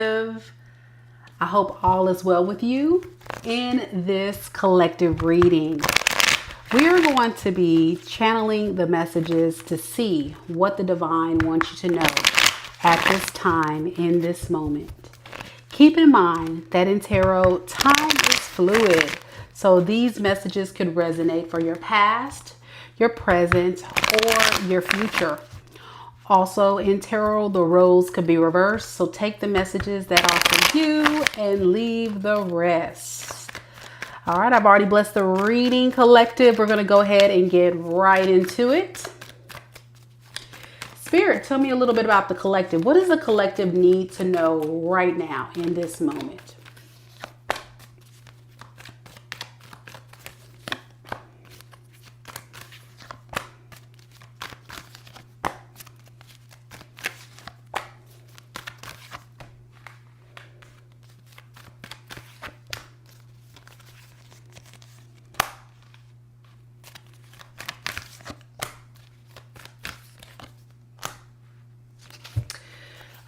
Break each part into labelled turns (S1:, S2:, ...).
S1: I hope all is well with you. In this collective reading, we are going to be channeling the messages to see what the divine wants you to know at this time, in this moment. Keep in mind that in tarot, time is fluid. So these messages could resonate for your past, your present, or your future. Also, in tarot, the roles could be reversed. So take the messages that are for you and leave the rest. All right, I've already blessed the reading collective. We're going to go ahead and get right into it. Spirit, tell me a little bit about the collective. What does the collective need to know right now in this moment?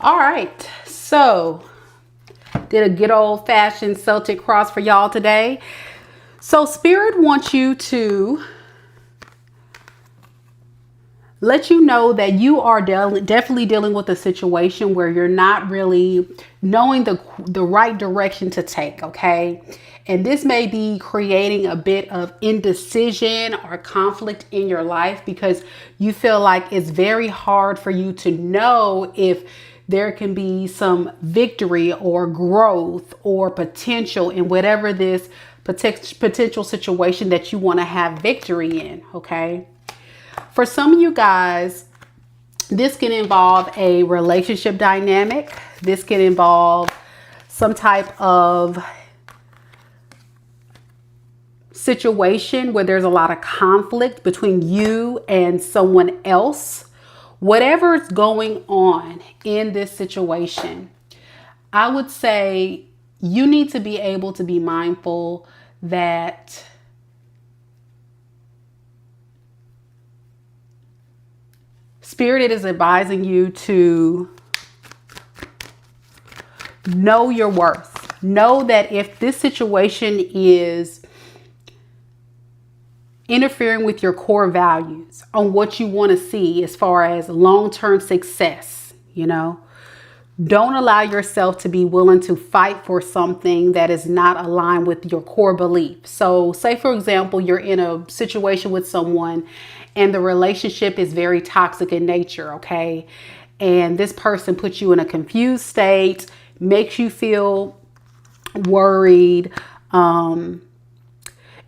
S1: All right, so did a good old-fashioned Celtic cross for y'all today. So Spirit wants you to let you know that you are definitely dealing with a situation where you're not really knowing the right direction to take, okay? And this may be creating a bit of indecision or conflict in your life because you feel like it's very hard for you to know if there can be some victory or growth or potential in whatever this potential situation that you want to have victory in, okay? For some of you guys, this can involve a relationship dynamic. This can involve some type of situation where there's a lot of conflict between you and someone else. Whatever is going on in this situation, I would say you need to be able to be mindful that Spirit is advising you to know your worth. Know that if this situation is interfering with your core values on what you want to see as far as long-term success, don't allow yourself to be willing to fight for something that is not aligned with your core beliefs. So say, for example, you're in a situation with someone and the relationship is very toxic in nature, okay? And this person puts you in a confused state, makes you feel worried.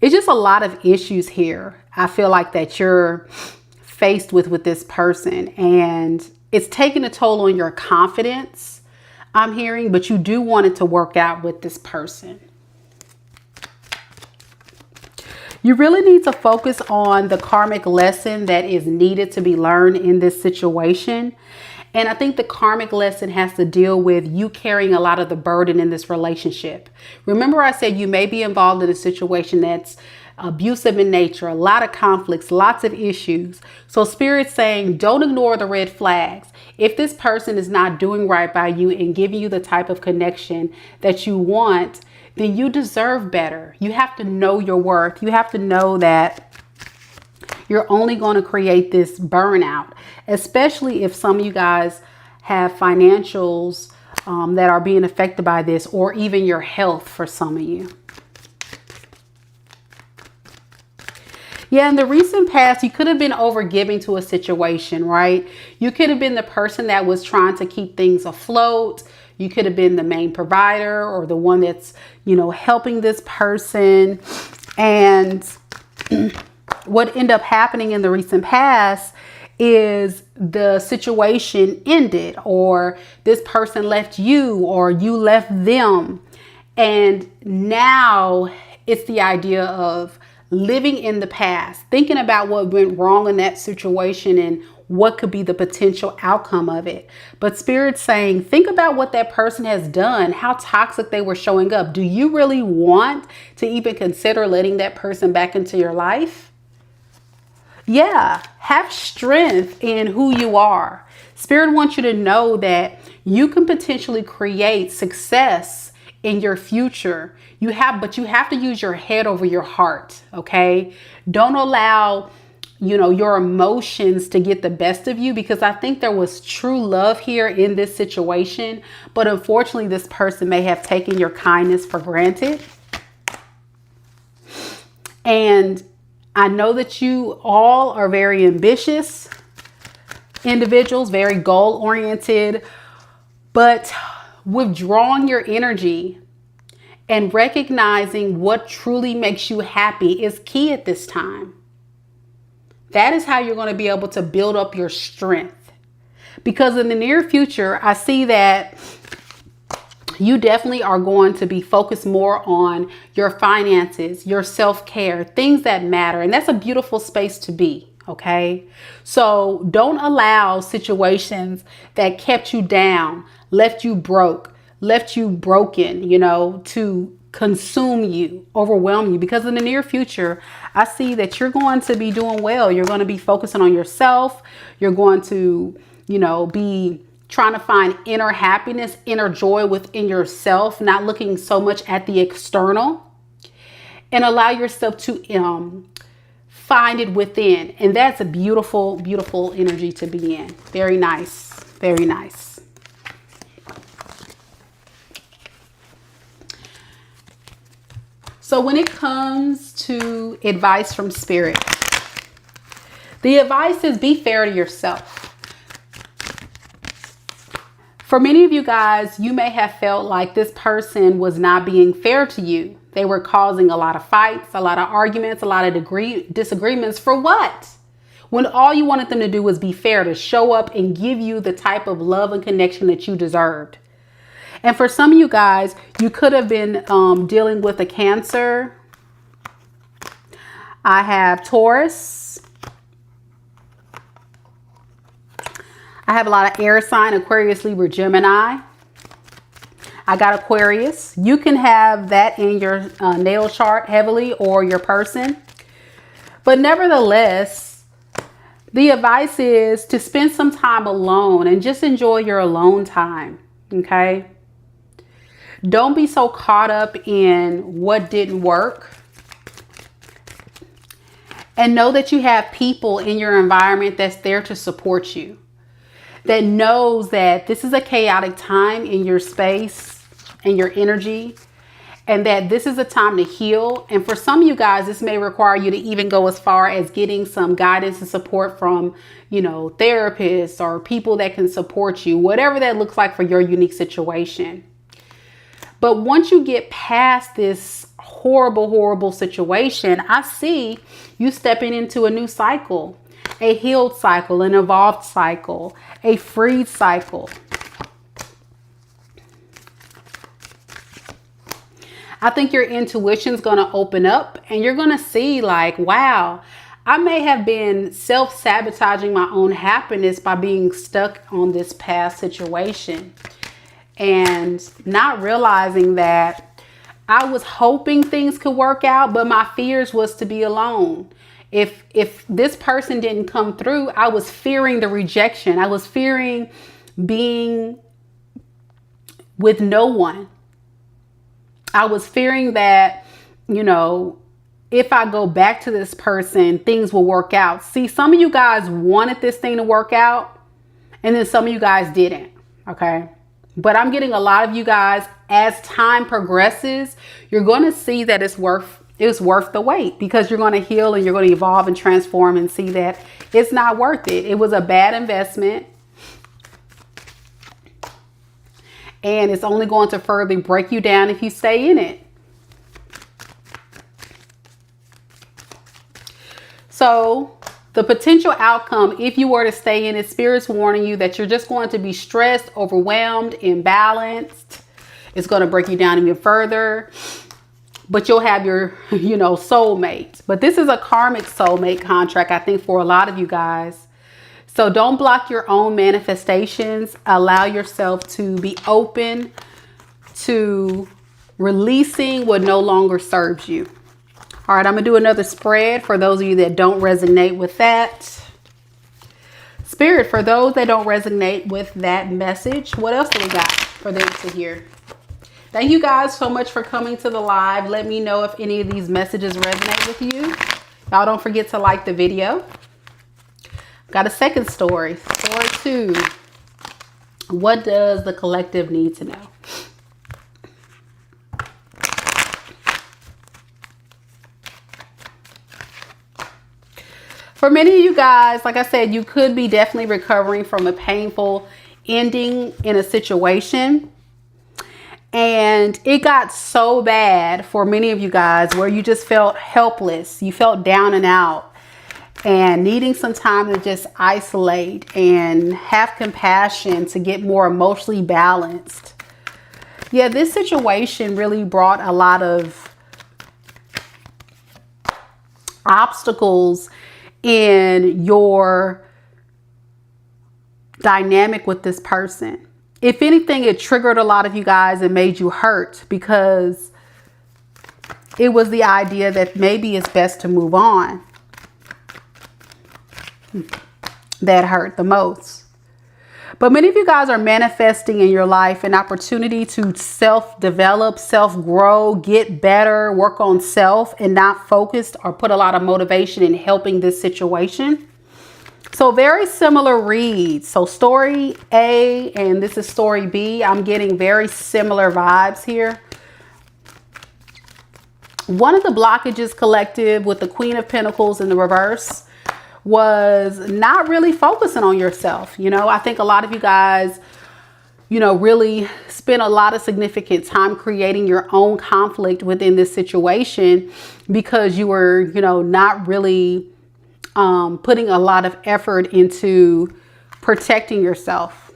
S1: It's just a lot of issues here. I feel like that you're faced with this person, and it's taking a toll on your confidence, I'm hearing, but you do want it to work out with this person. You really need to focus on the karmic lesson that is needed to be learned in this situation. And I think the karmic lesson has to deal with you carrying a lot of the burden in this relationship. Remember, I said you may be involved in a situation that's abusive in nature, a lot of conflicts, lots of issues. So Spirit's saying, don't ignore the red flags. If this person is not doing right by you and giving you the type of connection that you want, then you deserve better. You have to know your worth. You have to know that you're only going to create this burnout, especially if some of you guys have financials that are being affected by this, or even your health for some of you. Yeah, in the recent past, you could have been overgiving to a situation, right? You could have been the person that was trying to keep things afloat. You could have been the main provider or the one that's, helping this person. And what ended up happening in the recent past is the situation ended, or this person left you, or you left them. And now it's the idea of living in the past, thinking about what went wrong in that situation and what could be the potential outcome of it. But Spirit's saying, think about what that person has done, how toxic they were showing up. Do you really want to even consider letting that person back into your life? Yeah, have strength in who you are. Spirit wants you to know that you can potentially create success in your future. But you have to use your head over your heart. Okay. Don't allow, your emotions to get the best of you, because I think there was true love here in this situation. But unfortunately, this person may have taken your kindness for granted. And I know that you all are very ambitious individuals, very goal oriented, but withdrawing your energy and recognizing what truly makes you happy is key at this time. That is how you're going to be able to build up your strength. Because in the near future, I see that you definitely are going to be focused more on your finances, your self-care, things that matter. And that's a beautiful space to be. Okay. So don't allow situations that kept you down, left you broken, to consume you, overwhelm you. Because in the near future, I see that you're going to be doing well. You're going to be focusing on yourself. You're going to, be trying to find inner happiness, inner joy within yourself, not looking so much at the external, and allow yourself to find it within. And that's a beautiful, beautiful energy to be in. Very nice. Very nice. So when it comes to advice from Spirit, the advice is be fair to yourself. For many of you guys, you may have felt like this person was not being fair to you. They were causing a lot of fights, a lot of arguments, a lot of disagreements. For what? When all you wanted them to do was be fair, to show up and give you the type of love and connection that you deserved. And for some of you guys, you could have been dealing with a Cancer. I have Taurus. I have a lot of air sign, Aquarius, Libra, Gemini. I got Aquarius. You can have that in your natal chart heavily, or your person. But nevertheless, the advice is to spend some time alone and just enjoy your alone time. Okay. Don't be so caught up in what didn't work. And know that you have people in your environment that's there to support you, that knows that this is a chaotic time in your space and your energy, and that this is a time to heal. And for some of you guys, this may require you to even go as far as getting some guidance and support from, therapists or people that can support you, whatever that looks like for your unique situation. But once you get past this horrible, horrible situation, I see you stepping into a new cycle, a healed cycle, an evolved cycle, a freed cycle. I think your intuition is going to open up, and you're going to see like, wow, I may have been self-sabotaging my own happiness by being stuck on this past situation and not realizing that I was hoping things could work out, but my fears was to be alone. If this person didn't come through, I was fearing the rejection. I was fearing being with no one. I was fearing that, if I go back to this person, things will work out. See, some of you guys wanted this thing to work out, and then some of you guys didn't. Okay. But I'm getting a lot of you guys, as time progresses, you're going to see that it's worth the wait, because you're going to heal and you're going to evolve and transform and see that it's not worth it. It was a bad investment, and it's only going to further break you down if you stay in it. So the potential outcome, if you were to stay in it, Spirit's warning you that you're just going to be stressed, overwhelmed, imbalanced. It's going to break you down even further. But you'll have your, soulmate. But this is a karmic soulmate contract, I think, for a lot of you guys. So don't block your own manifestations. Allow yourself to be open to releasing what no longer serves you. All right, I'm going to do another spread for those of you that don't resonate with that. Spirit, for those that don't resonate with that message, what else do we got for them to hear? Thank you guys so much for coming to the live. Let me know if any of these messages resonate with you. Y'all don't forget to like the video. Got a second story. Story 2. What does the collective need to know? For many of you guys, like I said, you could be definitely recovering from a painful ending in a situation. And it got so bad for many of you guys where you just felt helpless. You felt down and out and needing some time to just isolate and have compassion to get more emotionally balanced. Yeah, this situation really brought a lot of obstacles in your dynamic with this person. If anything, it triggered a lot of you guys and made you hurt because it was the idea that maybe it's best to move on. That hurt the most. But many of you guys are manifesting in your life an opportunity to self-develop, self-grow, get better, work on self, and not focused or put a lot of motivation in helping this situation. So very similar reads. So story A and this is story B. I'm getting very similar vibes here. One of the blockages, collective, with the Queen of Pentacles in the reverse was not really focusing on yourself. You know, I think a lot of you guys, you know, really spent a lot of significant time creating your own conflict within this situation because you were, you know, not really putting a lot of effort into protecting yourself.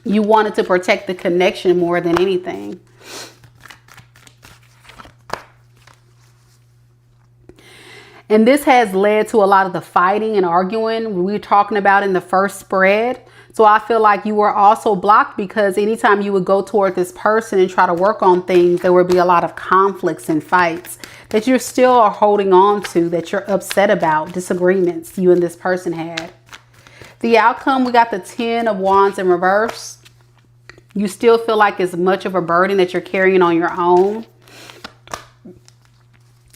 S1: You wanted to protect the connection more than anything. And this has led to a lot of the fighting and arguing we were talking about in the first spread. So I feel like you were also blocked because anytime you would go toward this person and try to work on things, there would be a lot of conflicts and fights that you're still holding on to, that you're upset about, disagreements you and this person had. The outcome, we got the 10 of Wands in reverse. You still feel like it's much of a burden that you're carrying on your own.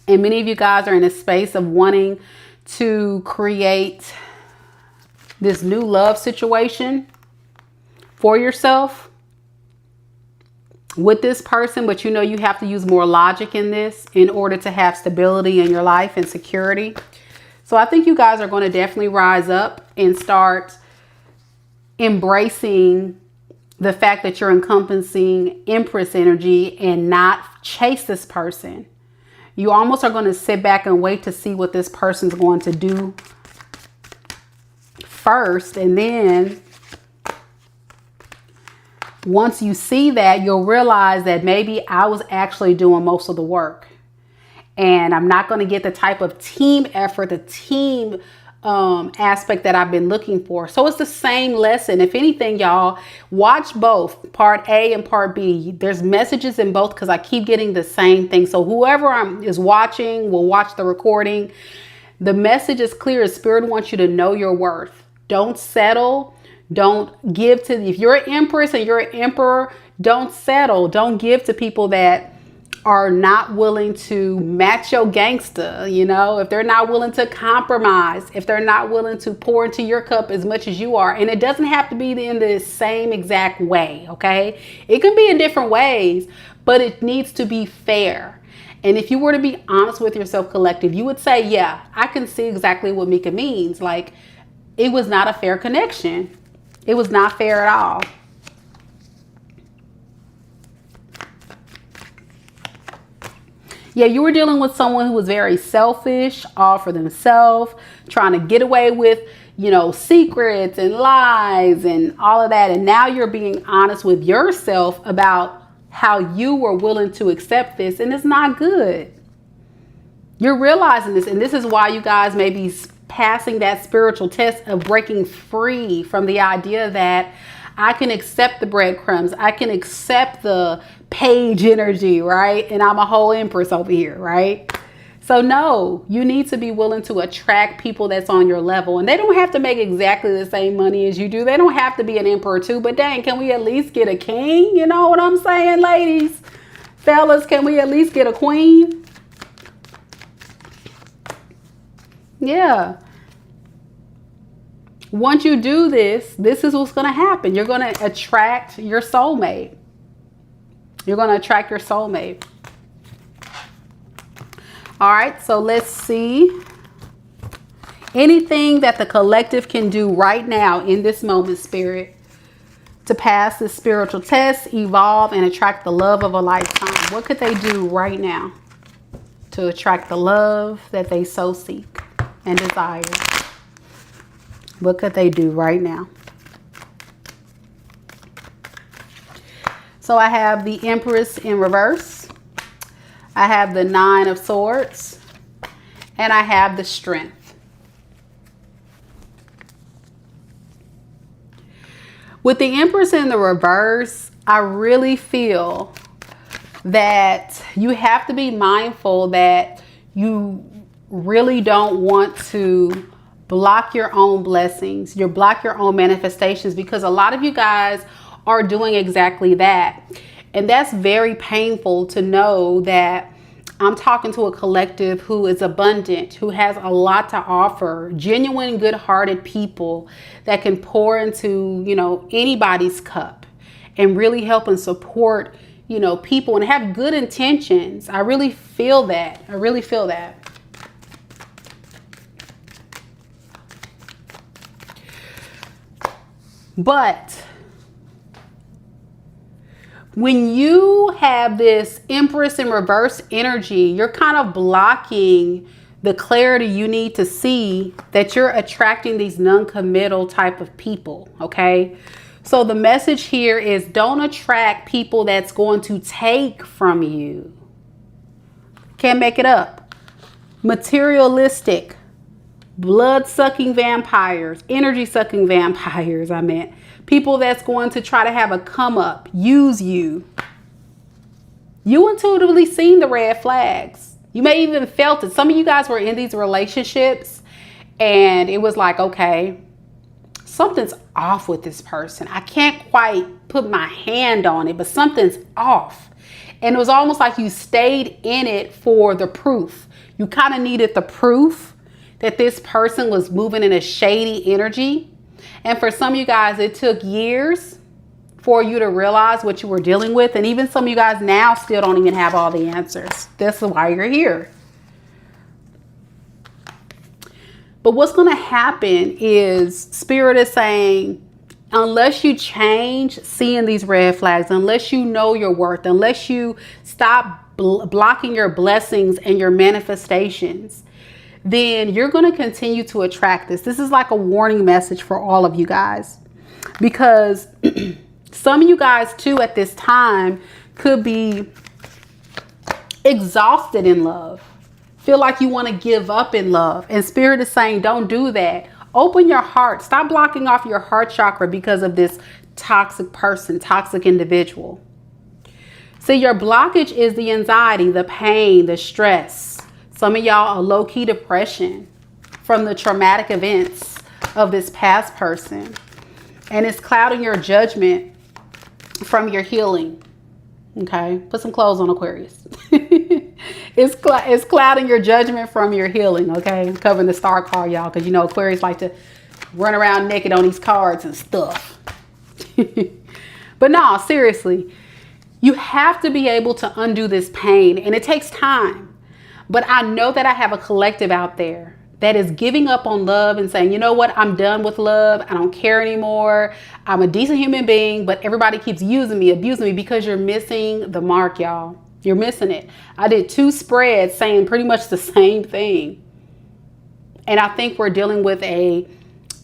S1: And many of you guys are in a space of wanting to create this new love situation for yourself with this person. But you know you have to use more logic in this in order to have stability in your life and security. So I think you guys are going to definitely rise up and start embracing the fact that you're encompassing Empress energy and not chase this person. You almost are going to sit back and wait to see what this person's going to do first. And then once you see that, you'll realize that maybe I was actually doing most of the work. And I'm not going to get the type of team effort, the team aspect that I've been looking for. So it's the same lesson. If anything, y'all, watch both part A and part B. There's messages in both because I keep getting the same thing. So whoever is watching will watch the recording. The message is clear. Spirit wants you to know your worth. Don't settle. Don't give to, if you're an empress and you're an emperor, don't settle. Don't give to people that are not willing to match your gangster, you know, if they're not willing to compromise, if they're not willing to pour into your cup as much as you are. And it doesn't have to be in the same exact way, okay? It can be in different ways, but it needs to be fair. And if you were to be honest with yourself, collective, you would say, yeah, I can see exactly what Mika means. Like, it was not a fair connection. It was not fair at all. Yeah, you were dealing with someone who was very selfish, all for themselves, trying to get away with, you know, secrets and lies and all of that. And now you're being honest with yourself about how you were willing to accept this. And it's not good. You're realizing this. And this is why you guys may be passing that spiritual test of breaking free from the idea that I can accept the breadcrumbs. I can accept the page energy, right? And I'm a whole empress over here, right? So no, you need to be willing to attract people that's on your level. And they don't have to make exactly the same money as you do. They don't have to be an emperor too. But dang, can we at least get a king? You know what I'm saying, ladies? Fellas, can we at least get a queen? Yeah. Once you do this, this is what's going to happen. You're going to attract your soulmate. You're going to attract your soulmate. All right, so let's see. Anything that the collective can do right now in this moment, Spirit, to pass this spiritual test, evolve, and attract the love of a lifetime. What could they do right now to attract the love that they so seek and desire? What could they do right now? So I have the Empress in reverse. I have the Nine of Swords. And I have the Strength. With the Empress in the reverse, I really feel that you have to be mindful that you really don't want to block your own blessings. You block your own manifestations, because a lot of you guys are doing exactly that. And that's very painful to know that I'm talking to a collective who is abundant, who has a lot to offer, genuine, good-hearted people that can pour into, you know, anybody's cup and really help and support, you know, people and have good intentions. I really feel that. I really feel that. But when you have this Empress in reverse energy, you're kind of blocking the clarity you need to see that you're attracting these non-committal type of people, okay? So the message here is don't attract people that's going to take from you. Can't make it up. Materialistic, blood-sucking vampires, energy-sucking vampires, I meant. People that's going to try to have a come up, use you. You intuitively seen the red flags. You may even felt it. Some of you guys were in these relationships and it was like, okay, something's off with this person. I can't quite put my hand on it, but something's off. And it was almost like you stayed in it for the proof. You kind of needed the proof that this person was moving in a shady energy. And for some of you guys, it took years for you to realize what you were dealing with. And even some of you guys now still don't even have all the answers. That's why you're here. But what's going to happen is Spirit is saying, unless you change seeing these red flags, unless you know your worth, unless you stop blocking your blessings and your manifestations, then you're going to continue to attract this. This is like a warning message for all of you guys, because some of you guys too at this time could be exhausted in love, feel like you want to give up in love. And Spirit is saying, don't do that. Open your heart. Stop blocking off your heart chakra because of this toxic person, toxic individual. See, your blockage is the anxiety, the pain, the stress. Some of y'all are low-key depression from the traumatic events of this past person. And it's clouding your judgment from your healing. Okay? Put some clothes on, Aquarius. It's clouding your judgment from your healing. Okay? I'm covering the star card, y'all, because you know Aquarius like to run around naked on these cards and stuff. But no, seriously. You have to be able to undo this pain. And it takes time. But I know that I have a collective out there that is giving up on love and saying, you know what, I'm done with love. I don't care anymore. I'm a decent human being, but everybody keeps using me, abusing me, because you're missing the mark, y'all. You're missing it. I did 2 spreads saying pretty much the same thing. And I think we're dealing with a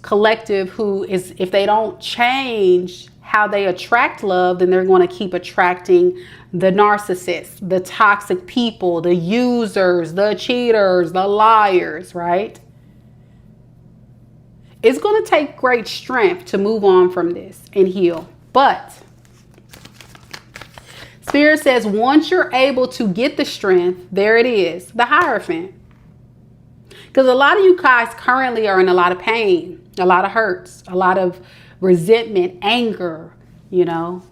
S1: collective who is, if they don't change how they attract love, then they're going to keep attracting the narcissists, the toxic people, the users, the cheaters, the liars, right? It's going to take great strength to move on from this and heal. But Spirit says once you're able to get the strength, there it is, the Hierophant. Because a lot of you guys currently are in a lot of pain, a lot of hurts, a lot of resentment, anger, you know.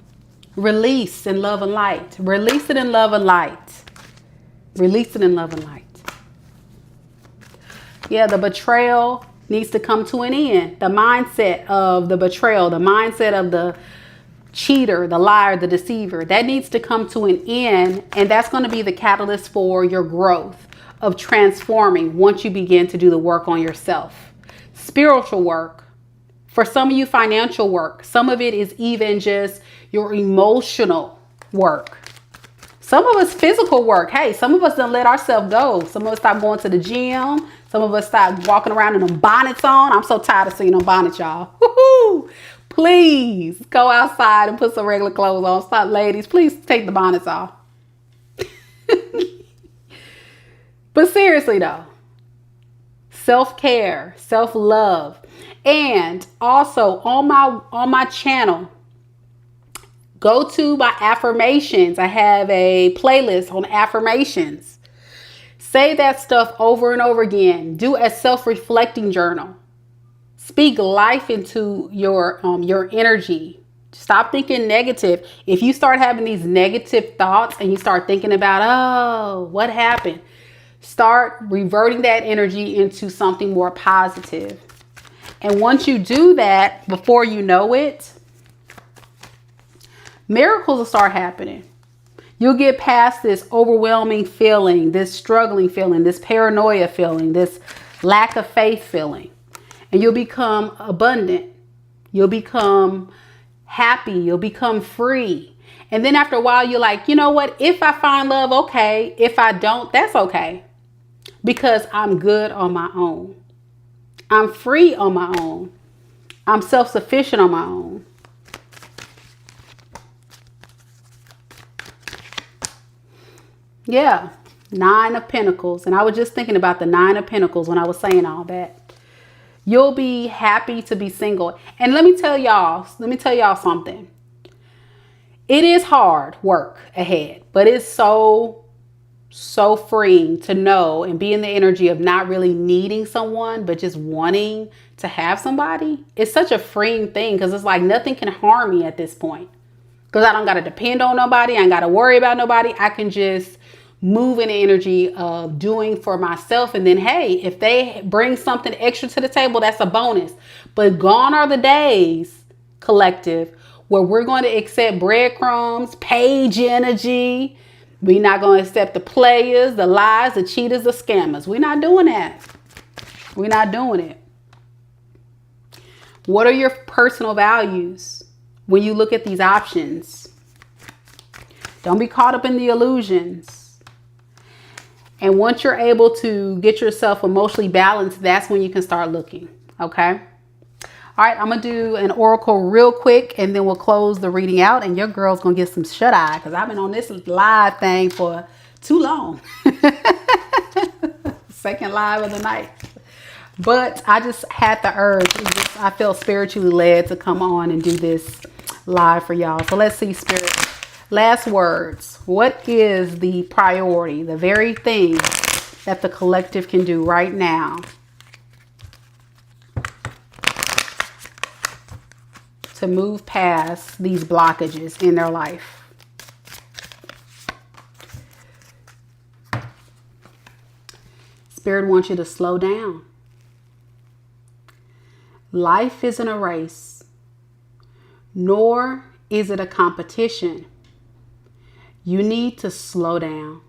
S1: Release in love and light. Release it in love and light. Release it in love and light. Yeah, the betrayal needs to come to an end. The mindset of the betrayal, the mindset of the cheater, the liar, the deceiver, that needs to come to an end. And that's going to be the catalyst for your growth of transforming once you begin to do the work on yourself. Spiritual work. For some of you, financial work. Some of it is even just your emotional work. Some of us physical work. Hey, some of us done let ourselves go. Some of us stopped going to the gym. Some of us stopped walking around in them bonnets on. I'm so tired of seeing them bonnets, y'all. Woo-hoo. Please go outside and put some regular clothes on. Stop, ladies. Please take the bonnets off. But seriously though, self-care, self-love. And also on my channel, go to my affirmations. I have a playlist on affirmations. Say that stuff over and over again. Do a self-reflecting journal. Speak life into your energy. Stop thinking negative. If you start having these negative thoughts and you start thinking about, oh, what happened? Start reverting that energy into something more positive. And once you do that, before you know it, miracles will start happening. You'll get past this overwhelming feeling, this struggling feeling, this paranoia feeling, this lack of faith feeling. And you'll become abundant. You'll become happy. You'll become free. And then after a while, you're like, you know what? If I find love, okay. If I don't, that's okay. Because I'm good on my own. I'm free on my own. I'm self-sufficient on my own. Yeah, 9 of Pentacles. And I was just thinking about the 9 of Pentacles when I was saying all that. You'll be happy to be single. And let me tell y'all something. It is hard work ahead, but it's so freeing to know and be in the energy of not really needing someone, but just wanting to have somebody. It's such a freeing thing because it's like nothing can harm me at this point. Because I don't got to depend on nobody. I ain't got to worry about nobody. I can just move in the energy of doing for myself. And then, hey, if they bring something extra to the table, that's a bonus. But gone are the days, collective, where we're going to accept breadcrumbs, page energy. We're not going to accept the players, the lies, the cheaters, the scammers. We're not doing that. We're not doing it. What are your personal values when you look at these options? Don't be caught up in the illusions. And once you're able to get yourself emotionally balanced, that's when you can start looking. Okay? All right, I'm going to do an oracle real quick and then we'll close the reading out. And your girl's going to get some shut eye because I've been on this live thing for too long. Second live of the night. But I just had the urge. I felt spiritually led to come on and do this live for y'all. So let's see, Spirit. Last words. What is the priority? The very thing that the collective can do right now to move past these blockages in their life. Spirit wants you to slow down. Life isn't a race, nor is it a competition. You need to slow down.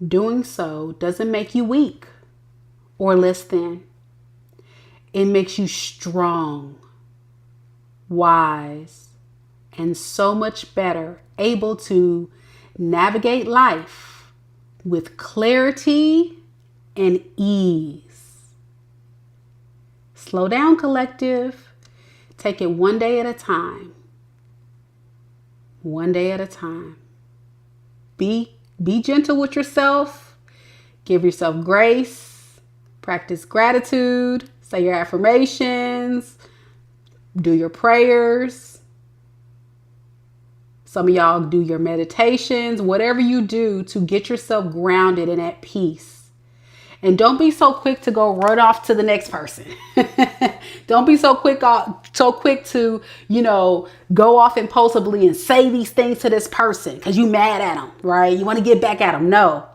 S1: Doing so doesn't make you weak or less than. It makes you strong, wise, and so much better able to navigate life with clarity and ease. Slow down, collective. Take it one day at a time. One day at a time. Be gentle with yourself. Give yourself grace. Practice gratitude. Say your affirmations. Do your prayers. Some of y'all do your meditations. Whatever you do to get yourself grounded and at peace. And don't be so quick to go run off to the next person. Don't be so quick to, go off impulsively and say these things to this person because you mad at them, right? You want to get back at them. No.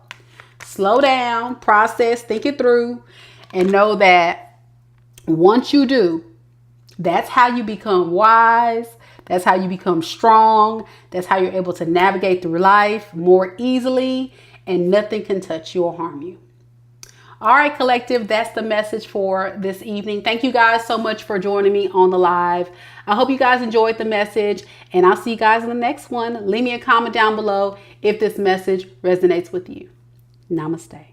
S1: Slow down, process, think it through, and know that once you do, that's how you become wise. That's how you become strong. That's how you're able to navigate through life more easily, and nothing can touch you or harm you. All right, collective, that's the message for this evening. Thank you guys so much for joining me on the live. I hope you guys enjoyed the message, and I'll see you guys in the next one. Leave me a comment down below if this message resonates with you. Namaste.